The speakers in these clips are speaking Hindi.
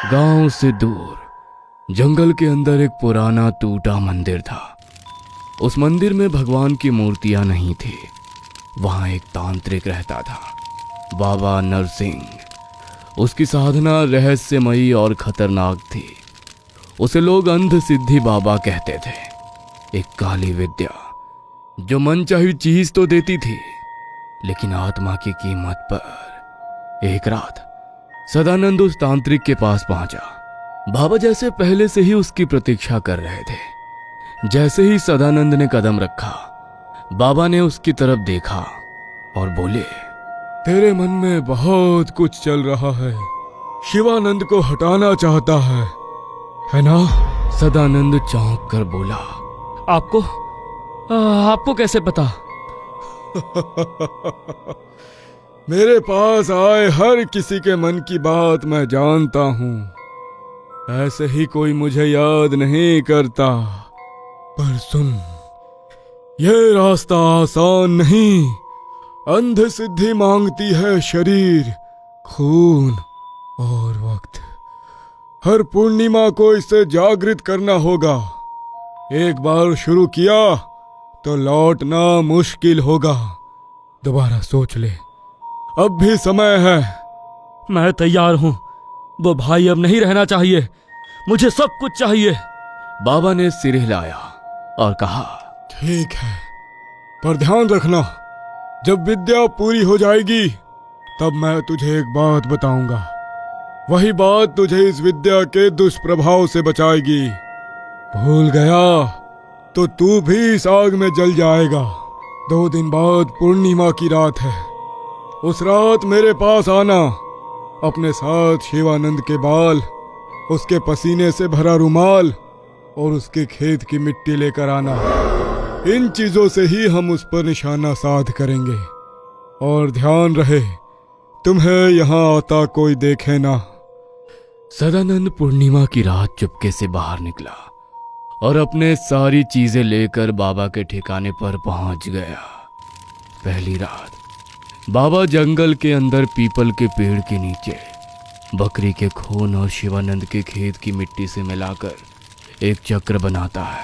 गांव से दूर जंगल के अंदर एक पुराना टूटा मंदिर था। उस मंदिर में भगवान की मूर्तियां नहीं थी। वहां एक तांत्रिक रहता था, बाबा नरसिंह। उसकी साधना रहस्यमयी और खतरनाक थी। उसे लोग अंध सिद्धि बाबा कहते थे। एक काली विद्या जो मनचाही चीज तो देती थी, लेकिन आत्मा की कीमत पर। एक रात सदानंद उस तांत्रिक के पास पहुंचा। बाबा जैसे पहले से ही उसकी प्रतीक्षा कर रहे थे। जैसे ही सदानंद ने कदम रखा, बाबा ने उसकी तरफ देखा और बोले, तेरे मन में बहुत कुछ चल रहा है, शिवानंद को हटाना चाहता है ना? सदानंद चौंक कर बोला, आपको कैसे पता? मेरे पास आए हर किसी के मन की बात मैं जानता हूं। ऐसे ही कोई मुझे याद नहीं करता। पर सुन, ये रास्ता आसान नहीं। अंध सिद्धि मांगती है शरीर, खून और वक्त। हर पूर्णिमा को इसे जागृत करना होगा। एक बार शुरू किया तो लौटना मुश्किल होगा। दोबारा सोच ले, अब भी समय है। मैं तैयार हूं। वो भाई अब नहीं रहना चाहिए। मुझे सब कुछ चाहिए। बाबा ने सिर हिलाया और कहा, ठीक है, पर ध्यान रखना, जब विद्या पूरी हो जाएगी तब मैं तुझे एक बात बताऊंगा। वही बात तुझे इस विद्या के दुष्प्रभाव से बचाएगी। भूल गया तो तू भी इस आग में जल जाएगा। 2 दिन बाद पूर्णिमा की रात है। उस रात मेरे पास आना। अपने साथ शिवानंद के बाल, उसके पसीने से भरा रुमाल और उसके खेत की मिट्टी लेकर आना। इन चीजों से ही हम उस पर निशाना साध करेंगे। और ध्यान रहे, तुम्हें यहाँ आता कोई देखे ना। सदानंद पूर्णिमा की रात चुपके से बाहर निकला और अपने सारी चीजें लेकर बाबा के ठिकाने पर पहुंच गया। पहली रात बाबा जंगल के अंदर पीपल के पेड़ के नीचे बकरी के खून और शिवानंद के खेत की मिट्टी से मिलाकर एक चक्र बनाता है।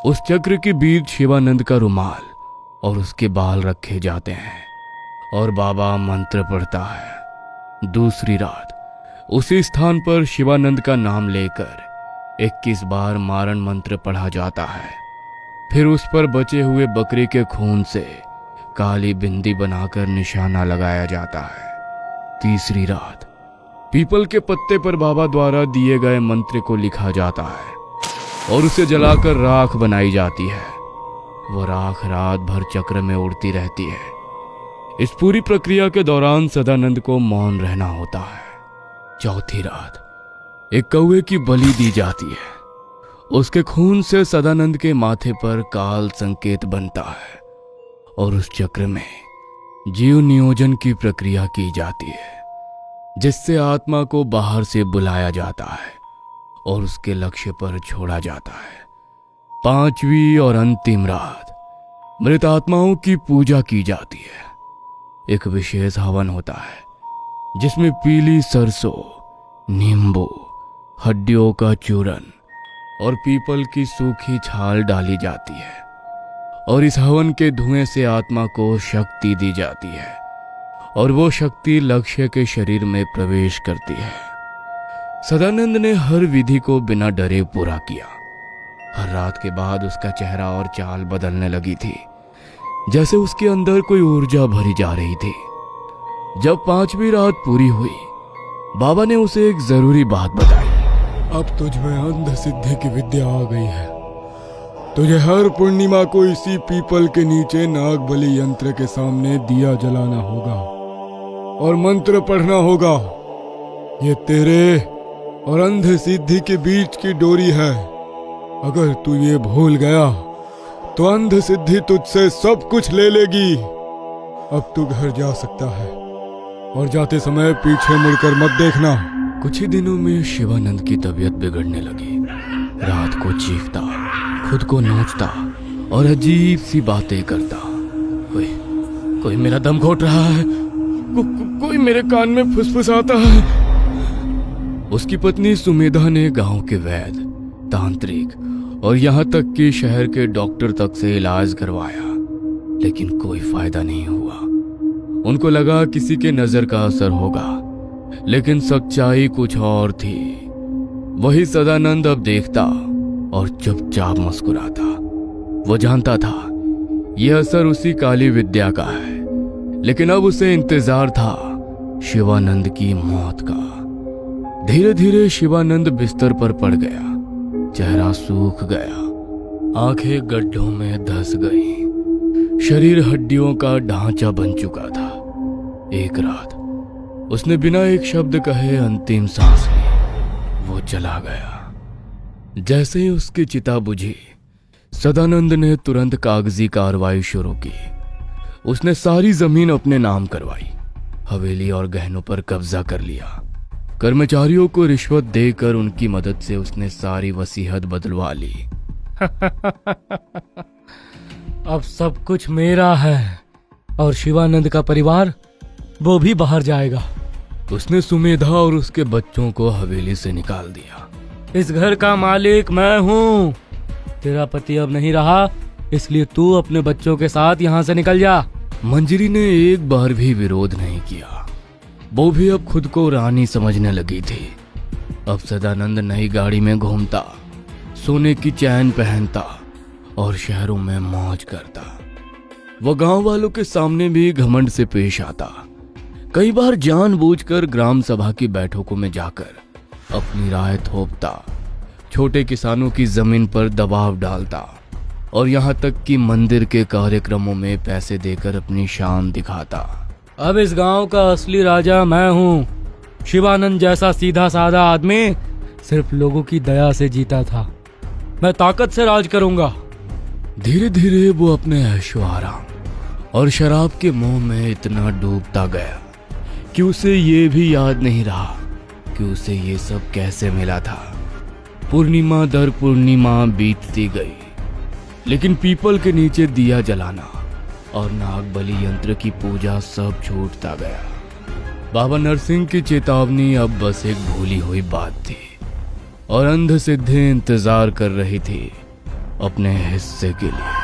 उस चक्र के बीच शिवानंद का रुमाल और उसके बाल रखे जाते हैं और बाबा मंत्र पढ़ता है। दूसरी रात उसी स्थान पर शिवानंद का नाम लेकर 21 बार मारण मंत्र पढ़ा जाता है। फिर उस पर बचे हुए बकरी के खून से काली बिंदी बनाकर निशाना लगाया जाता है। तीसरी रात पीपल के पत्ते पर बाबा द्वारा दिए गए मंत्र को लिखा जाता है और उसे जलाकर राख बनाई जाती है। वो राख रात भर चक्र में उड़ती रहती है। इस पूरी प्रक्रिया के दौरान सदानंद को मौन रहना होता है। चौथी रात एक कौवे की बलि दी जाती है। उसके खून से सदानंद के माथे पर काल संकेत बनता है और उस चक्र में जीव नियोजन की प्रक्रिया की जाती है, जिससे आत्मा को बाहर से बुलाया जाता है और उसके लक्ष्य पर छोड़ा जाता है। 5वीं और अंतिम रात मृत आत्माओं की पूजा की जाती है। एक विशेष हवन होता है जिसमें पीली सरसों, नींबू, हड्डियों का चूरन और पीपल की सूखी छाल डाली जाती है और इस हवन के धुएं से आत्मा को शक्ति दी जाती है और वो शक्ति लक्ष्य के शरीर में प्रवेश करती है। सदानंद ने हर विधि को बिना डरे पूरा किया। हर रात के बाद उसका चेहरा और चाल बदलने लगी थी, जैसे उसके अंदर कोई ऊर्जा भरी जा रही थी। जब 5वीं रात पूरी हुई, बाबा ने उसे एक जरूरी बात बताई। अब तुझ में अंध सिद्धि की विद्या आ गई है। तुझे हर पूर्णिमा को इसी पीपल के नीचे नाग बलि यंत्र के सामने दिया जलाना होगा और मंत्र पढ़ना होगा। ये तेरे और अंध सिद्धि के बीच की डोरी है। अगर तू ये भूल गया तो अंध सिद्धि तुझसे सब कुछ ले लेगी। अब तू घर जा सकता है और जाते समय पीछे मुड़कर मत देखना। कुछ ही दिनों में शिवानंद की तबीयत बिगड़ने लगी। रात को चीखता, खुद को नोचता और अजीब सी बातें करता। कोई मेरा दम घोट रहा है, कोई मेरे कान में फुसफुसाता है। उसकी पत्नी सुमेधा ने गांव के वैद्य, तांत्रिक और यहाँ तक कि शहर के डॉक्टर तक से इलाज करवाया, लेकिन कोई फायदा नहीं हुआ। उनको लगा किसी के नजर का असर होगा, लेकिन सच्चाई कुछ और थी। वही सदानंद अब देखता और चुपचाप मुस्कुराता। वो जानता था यह असर उसी काली विद्या का है, लेकिन अब उसे इंतजार था शिवानंद की मौत का। धीरे धीरे शिवानंद बिस्तर पर पड़ गया। चेहरा सूख गया, आंखें गड्ढों में धंस गईं, शरीर हड्डियों का ढांचा बन चुका था। एक रात उसने बिना एक शब्द कहे अंतिम सांस ली। वो चला गया। जैसे ही उसकी चिता बुझी, सदानंद ने तुरंत कागजी कार्रवाई शुरू की। उसने सारी जमीन अपने नाम करवाई, हवेली और गहनों पर कब्जा कर लिया। कर्मचारियों को रिश्वत देकर उनकी मदद से उसने सारी वसीयत बदलवा ली। अब सब कुछ मेरा है और शिवानंद का परिवार वो भी बाहर जाएगा। उसने सुमेधा और उसके बच्चों को हवेली से निकाल दिया। इस घर का मालिक मैं हूँ। तेरा पति अब नहीं रहा, इसलिए तू अपने बच्चों के साथ यहाँ से निकल जा। मंजरी ने एक बार भी विरोध नहीं किया। वो भी अब खुद को रानी समझने लगी थी। अब सदानंद नई गाड़ी में घूमता, सोने की चैन पहनता और शहरों में मौज करता। वो गांव वालों के सामने भी घमंड से पेश आता। कई बार जानबूझकर ग्राम सभा की बैठकों में जाकर अपनी राय थोपता, छोटे किसानों की जमीन पर दबाव डालता और यहाँ तक कि मंदिर के कार्यक्रमों में पैसे देकर अपनी शान दिखाता। अब इस गांव का असली राजा मैं हूँ। शिवानंद जैसा सीधा साधा आदमी सिर्फ लोगों की दया से जीता था। मैं ताकत से राज करूंगा। धीरे धीरे वो अपने ऐशो आराम और शराब के मोह में इतना डूबता गया कि उसे ये भी याद नहीं रहा कि उसे ये सब कैसे मिला था। पूर्णिमा दर पूर्णिमा बीतती गई, लेकिन पीपल के नीचे दिया जलाना और नाग बलि यंत्र की पूजा सब छूटता गया। बाबा नरसिंह की चेतावनी अब बस एक भूली हुई बात थी और अंध सिद्धि इंतजार कर रही थी अपने हिस्से के लिए।